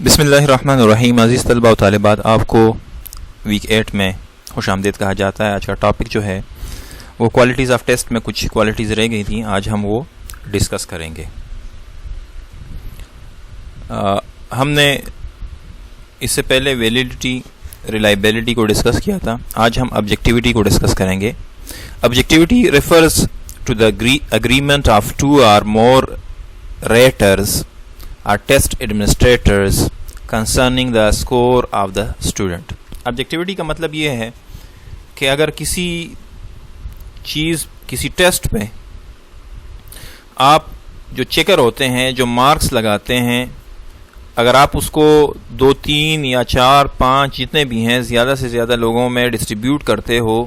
بسم اللہ الرحمن الرحیم. عزیز طلباء و طالبات، آپ کو ویک 8 میں خوش آمدید کہا جاتا ہے. آج کا ٹاپک جو ہے وہ کوالٹیز آف ٹیسٹ میں کچھ کوالٹیز رہ گئی تھیں، آج ہم وہ ڈسکس کریں گے. ہم نے اس سے پہلے ویلیڈیٹی، ریلائبلٹی کو ڈسکس کیا تھا. آج ہم آبجیکٹیوٹی کو ڈسکس کریں گے. Objectivity refers to the agreement of two or more raters or test administrators concerning the score of the student. Objectivity کا مطلب یہ ہے کہ اگر کسی چیز، کسی ٹیسٹ پہ آپ جو چیکر ہوتے ہیں، جو مارکس لگاتے ہیں، اگر آپ اس کو 2 3 یا 4 5 جتنے بھی ہیں زیادہ سے زیادہ لوگوں میں ڈسٹریبیوٹ کرتے ہو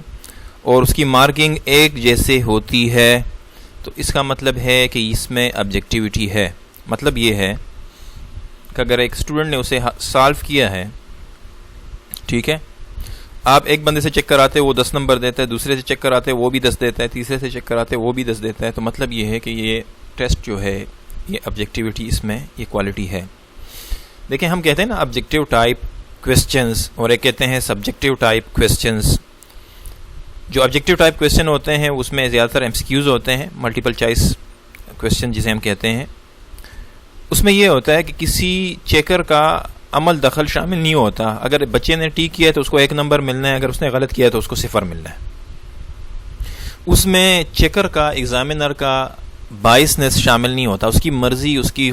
اور اس کی مارکنگ ایک جیسے ہوتی ہے، تو اس کا مطلب ہے کہ اس میں آبجیکٹیوٹی ہے. مطلب یہ ہے کہ اگر ایک اسٹوڈنٹ نے اسے سالو کیا ہے، ٹھیک ہے، آپ ایک بندے سے چیک کراتے وہ 10 نمبر دیتا ہے، دوسرے سے چیک کراتے وہ بھی 10 دیتا ہے، تیسرے سے چیک کراتے وہ بھی 10 دیتا ہے، تو مطلب یہ ہے کہ یہ ٹیسٹ جو ہے یہ آبجیکٹیوٹی، اس میں یہ کوالٹی ہے. دیکھیں، ہم کہتے ہیں نا آبجیکٹیو ٹائپ کویسچنز، اور ایک کہتے ہیں سبجیکٹیو ٹائپ کویسچنز. جو آبجیکٹیو ٹائپ کویسچن ہوتے ہیں اس میں زیادہ تر MCQs ہوتے ہیں، ملٹیپل چوائس کویسچن جسے ہم کہتے ہیں. اس میں یہ ہوتا ہے کہ کسی چیکر کا عمل دخل شامل نہیں ہوتا. اگر بچے نے ٹھیک کیا ہے تو اس کو 1 نمبر ملنا ہے، اگر اس نے غلط کیا ہے تو اس کو 0 ملنا ہے. اس میں چیکر کا، ایگزامینر کا بائسنس شامل نہیں ہوتا، اس کی مرضی، اس کی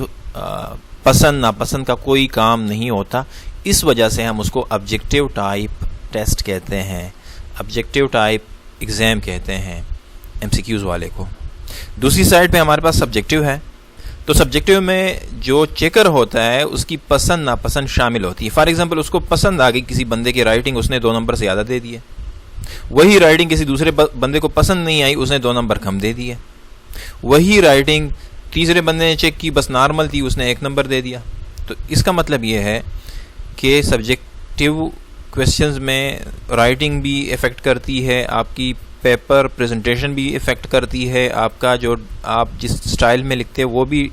پسند ناپسند کا کوئی کام نہیں ہوتا. اس وجہ سے ہم اس کو آبجیکٹیو ٹائپ ٹیسٹ کہتے ہیں، آبجیکٹیو ٹائپ ایگزام کہتے ہیں MCQs والے کو. دوسری سائڈ پہ ہمارے پاس سبجیکٹیو ہے. تو سبجیکٹیو میں جو چیکر ہوتا ہے اس کی پسند ناپسند شامل ہوتی ہے. فار ایگزامپل، اس کو پسند آ گئی کسی بندے کی رائٹنگ، اس نے 2 نمبر سے زیادہ دے دیے. وہی رائٹنگ کسی دوسرے بندے کو پسند نہیں آئی، اس نے 2 نمبر کم دے دیے. وہی رائٹنگ تیسرے بندے نے چیک کی، بس نارمل تھی، اس نے 1 نمبر دے دیا. تو اس کا مطلب یہ ہے کہ سبجیکٹیو کویسچنز میں رائٹنگ بھی افیکٹ کرتی ہے، آپ کی پیپر پریزنٹیشن بھی افیکٹ کرتی ہے، آپ کا جو آپ جس سٹائل میں لکھتے ہیں وہ بھی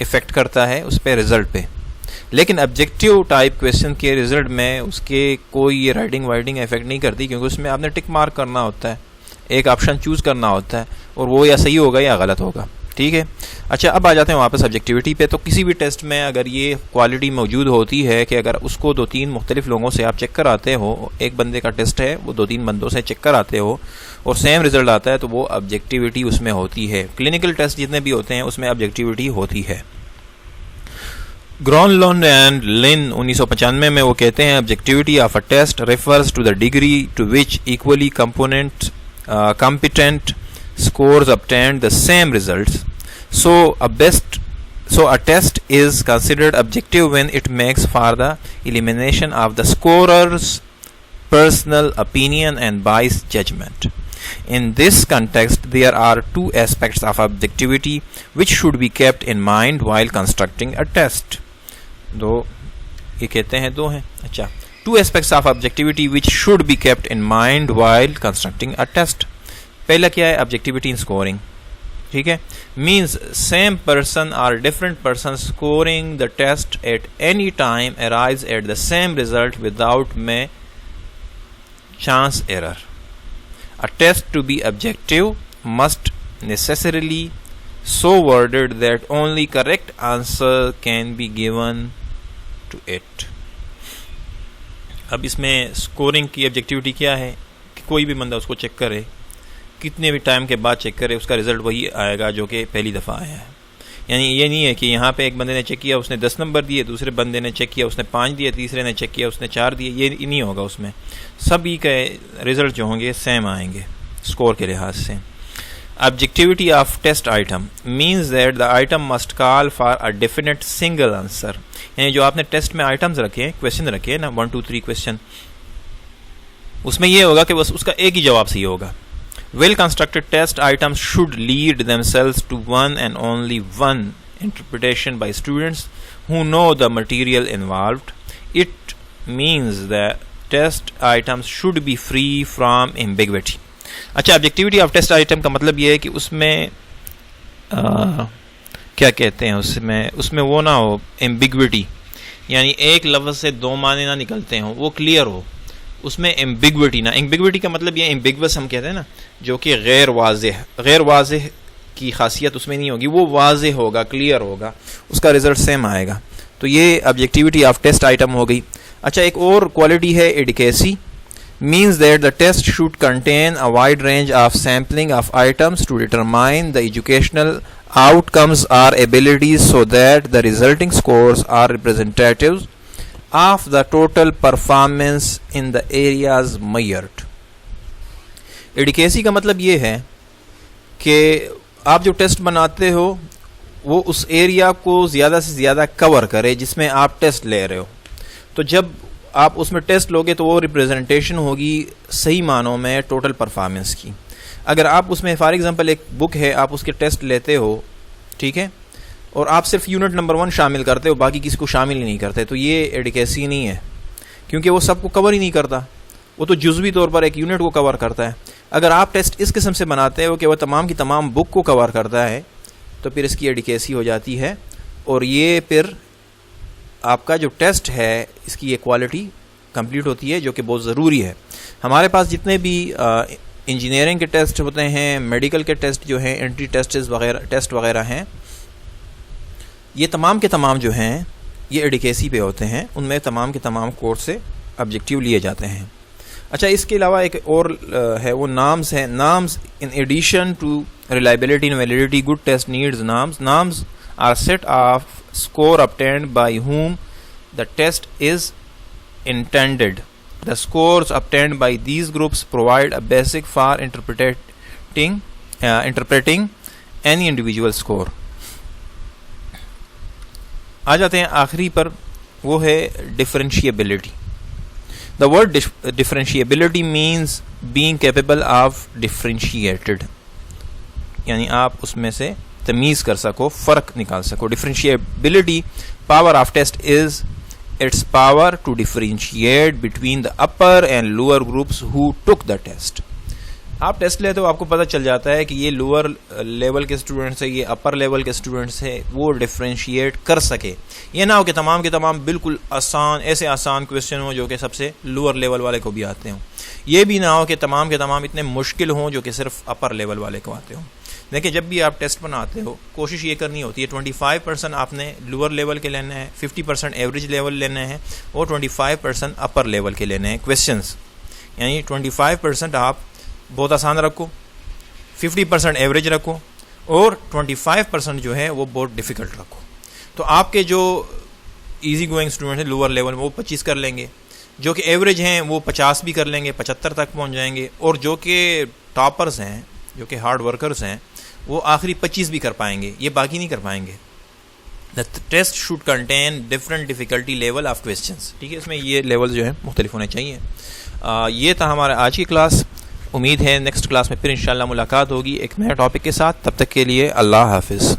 افیکٹ کرتا ہے اس پہ، رزلٹ پہ. لیکن آبجیکٹیو ٹائپ کویسچن کے رزلٹ میں اس کے کوئی یہ رائٹنگ وائٹنگ افیکٹ نہیں کرتی، کیونکہ اس میں آپ نے ٹک مارک کرنا ہوتا ہے، ایک آپشن چوز کرنا ہوتا ہے، اور وہ یا صحیح ہوگا یا غلط ہوگا. ٹھیک ہے. اچھا، اب آ جاتے ہیں واپس آبجیکٹیوٹی پہ. تو کسی بھی ٹیسٹ میں اگر یہ کوالٹی موجود ہوتی ہے کہ اگر اس کو 2 3 مختلف لوگوں سے آپ چیک کراتے ہو، ایک بندے کا ٹیسٹ ہے، وہ 2 3 بندوں سے چیک کراتے ہو اور سیم رزلٹ آتا ہے، تو وہ آبجیکٹیوٹی اس میں ہوتی ہے. کلینکل ٹیسٹ جتنے بھی ہوتے ہیں اس میں آبجیکٹیوٹی ہوتی ہے. گرونلونڈ اینڈ لن 1995 میں وہ کہتے ہیں objectivity of a test refers to the degree to which equally competent scores obtained the same results. So a test is considered objective when it makes for the elimination of the scorer's personal opinion and biased judgment. In this context, there are 2 aspects of objectivity which should be kept in mind while constructing a test. یہ کہتے ہیں 2 ہیں. اچھا، 2 aspects of objectivity which should be kept in mind while constructing a test. پہلا کیا ہے؟ Objectivity ان scoring. ٹھیک ہے. means same person or different person scoring the test at any time arrives at the same result without chance error. A test to be objective must necessarily so worded that only correct answer can be given to it. اب اس میں scoring کی objectivity کیا ہے کہ کوئی بھی بندہ اس کو چیک کرے، کتنے بھی ٹائم کے بعد چیک کرے، اس کا رزلٹ وہی آئے گا جو کہ پہلی دفعہ آیا ہے. یعنی یہ نہیں ہے کہ یہاں پہ ایک بندے نے چیک کیا اس نے 10 نمبر دیے، دوسرے بندے نے چیک کیا اس نے 5 دیے، تیسرے نے چیک کیا اس نے 4 دیے. یہ نہیں ہوگا. اس میں سبھی کے رزلٹ جو ہوں گے سیم آئیں گے اسکور کے لحاظ سے. Objectivity of test item means that the item must call for a definite single answer. یعنی جو آپ نے ٹیسٹ میں آئٹمز رکھے، کویسچن رکھے نا، 1 2 3 کویسچن، اس میں یہ ہوگا کہ بس اس کا ایک ہی جواب صحیح ہوگا. Well constructed test items should lead themselves to one and only one interpretation by students who know the material involved. It means that test items should be free from ambiguity. اچھا، آبجیکٹیوٹی آف ٹیسٹ آئٹم کا مطلب یہ ہے کہ اس میں کیا کہتے ہیں، اس میں وہ نہ ہو ایمبیگوٹی. یعنی ایک لفظ سے دو معنی نہ نکلتے ہوں، وہ کلیئر ہو، اس میں ایمبیگوٹی نہ. ایمبیگوٹی کا مطلب یہ ایمبیگوس ہم کہتے ہیں نا، جو کہ غیر واضح کی خاصیت اس میں نہیں ہوگی، وہ واضح ہوگا، کلیئر ہوگا، اس کا رزلٹ سیم آئے گا. تو یہ آبجیکٹیوٹی آف ٹیسٹ آئٹم ہو گئی. اچھا، ایک اور کوالٹی ہے ایڈیکیسی. means that the test should contain a wide range of sampling of items to determine the educational outcomes or abilities so that the resulting scores are representative of the total performance in the areas measured. ایڈیکیسی کا مطلب یہ ہے کہ آپ جو test بناتے ہو وہ اس area کو زیادہ سے زیادہ کور کرے جس میں آپ ٹیسٹ لے رہے ہو. تو جب آپ اس میں ٹیسٹ لوگے تو وہ ریپریزنٹیشن ہوگی صحیح معنوں میں ٹوٹل پرفارمنس کی. اگر آپ اس میں فار ایگزامپل ایک بک ہے، آپ اس کے ٹیسٹ لیتے ہو، ٹھیک ہے، اور آپ صرف یونٹ نمبر 1 شامل کرتے ہو، باقی کسی کو شامل ہی نہیں کرتے، تو یہ ایڈیکیسی نہیں ہے، کیونکہ وہ سب کو کور ہی نہیں کرتا، وہ تو جزوی طور پر ایک یونٹ کو کور کرتا ہے. اگر آپ ٹیسٹ اس قسم سے بناتے ہو کہ وہ تمام کی تمام بک کو کور کرتا ہے تو پھر اس کی ایڈیکیسی ہو جاتی ہے، اور یہ پھر آپ کا جو ٹیسٹ ہے اس کی یہ کوالٹی کمپلیٹ ہوتی ہے، جو کہ بہت ضروری ہے. ہمارے پاس جتنے بھی انجینئرنگ کے ٹیسٹ ہوتے ہیں، میڈیکل کے ٹیسٹ جو ہیں، انٹری ٹیسٹ وغیرہ ہیں، یہ تمام کے تمام جو ہیں یہ ایڈیکیسی پہ ہوتے ہیں. ان میں تمام کے تمام کورس سے آبجیکٹیو لیے جاتے ہیں. اچھا، اس کے علاوہ ایک اور ہے، وہ نامز ہیں. Norms in addition to reliability and validity good test needs norms. Norms are set of score obtained by whom the test is intended. The scores obtained by these groups provide a basic for interpreting any individual score. آ جاتے ہیں آخری پر، وہ ہے differentiability. The word differentiability means being capable of differentiated. یعنی آپ اس میں سے تمیز کر سکو، فرق نکال سکو. Differentiability power of test is its power to differentiate between the upper and lower groups who took the test. آپ ٹیسٹ لیتے ہو، آپ کو پتہ چل جاتا ہے کہ یہ لوور لیول کے اسٹوڈنٹس ہیں، یہ اپر لیول کے اسٹوڈنٹس ہیں، وہ ڈفرینشیٹ کر سکے. یہ نہ ہو کہ تمام کے تمام بالکل آسان، ایسے آسان کویشچن ہوں جو کہ سب سے لوور لیول والے کو بھی آتے ہوں. یہ بھی نہ ہو کہ تمام کے تمام اتنے مشکل ہوں جو کہ صرف اپر لیول والے کو آتے ہوں. دیکھیں، جب بھی آپ ٹیسٹ بناتے ہو کوشش یہ کرنی ہوتی ہے 25% آپ نے لوور لیول کے لینا ہے، 50% ایوریج لیول لینا ہے، اور 25% اپر لیول کے لینے ہیں کویشچنس. یعنی 25% آپ بہت آسان رکھو، 50% ایوریج رکھو، اور 25% جو ہے وہ بہت ڈیفیکلٹ رکھو. تو آپ کے جو ایزی گوئنگ اسٹوڈنٹ ہیں لوور لیول میں وہ 25 کر لیں گے، جو کہ ایوریج ہیں وہ 50 بھی کر لیں گے، 75 تک پہنچ جائیں گے، اور جو کہ ٹاپرز ہیں، جو کہ ہارڈ ورکرز ہیں، وہ آخری 25 بھی کر پائیں گے، یہ باقی نہیں کر پائیں گے. The test should contain different difficulty level of questions. ٹھیک ہے، اس میں یہ لیول جو ہے مختلف ہونے چاہیے. یہ تھا ہمارا آج کی کلاس. امید ہے نیکسٹ کلاس میں پھر انشاءاللہ ملاقات ہوگی ایک نئے ٹاپک کے ساتھ. تب تک کے لیے اللہ حافظ.